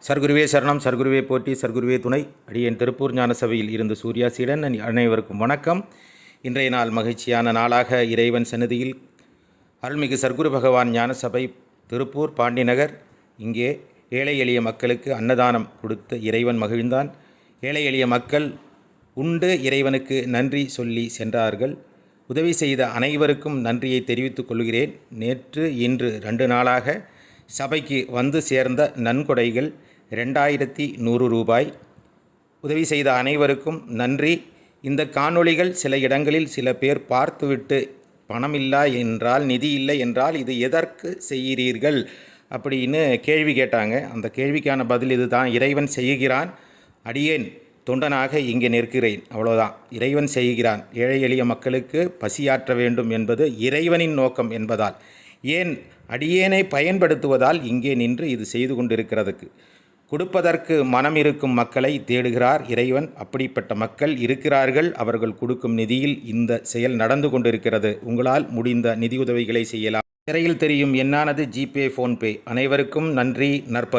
சர்க்குருவே சரணம், சர்க்குருவே போற்றி, சர்க்குருவே துணை. அடியேன் திருப்பூர் ஞான சபையில் இருந்து சூர்யாசீடன். அனைவருக்கும் வணக்கம். இன்றைய நாள் மகிழ்ச்சியான நாளாக இறைவன் சன்னதியில் அருள்மிகு சர்க்குரு பகவான் ஞான சபை திருப்பூர் பாண்டிநகர் இங்கே ஏழை எளிய மக்களுக்கு அன்னதானம் கொடுத்த இறைவன் மகிழ்ந்தான். ஏழை எளிய மக்கள் உண்டு இறைவனுக்கு நன்றி சொல்லி சென்றார்கள். உதவி செய்த அனைவருக்கும் நன்றியை தெரிவித்துக் கொள்கிறேன். நேற்று இன்று 2 நாளாக சபைக்கு வந்து சேர்ந்த நன்கொடைகள் 2100 ரூபாய். உதவி செய்த அனைவருக்கும் நன்றி. இந்த காணொளிகள் சில இடங்களில் சில பேர் பார்த்துவிட்டு பணமில்லா என்றால், நிதி இல்லை என்றால் இது எதற்கு செய்கிறீர்கள் அப்படின்னு கேள்வி கேட்டாங்க. அந்த கேள்விக்கான பதில் இதுதான். இறைவன் செய்கிறான், அடியேன் தொண்டனாக இங்கே நிற்கிறேன், அவ்வளோதான். இறைவன் செய்கிறான். ஏழை எளிய மக்களுக்கு பசியாற்ற வேண்டும் என்பது இறைவனின் நோக்கம் என்பதால், ஏன் அடியேனை பயன்படுத்துவதால் இங்கே நின்று இது செய்து கொண்டிருக்கிறதுக்கு. கொடுப்பதற்கு மனம் இருக்கும் மக்களை தேடுகிறார் இறைவன். அப்படிப்பட்ட மக்கள் இருக்கிறார்கள். அவர்கள் கொடுக்கும் நிதியில் இந்த செயல் நடந்து கொண்டிருக்கிறது. உங்களால் முடிந்த நிதியுதவிகளை செய்யலாம். திரையில் தெரியும் எண்ணானது ஜிபே, ஃபோன்பே. அனைவருக்கும் நன்றி. நற்பவி.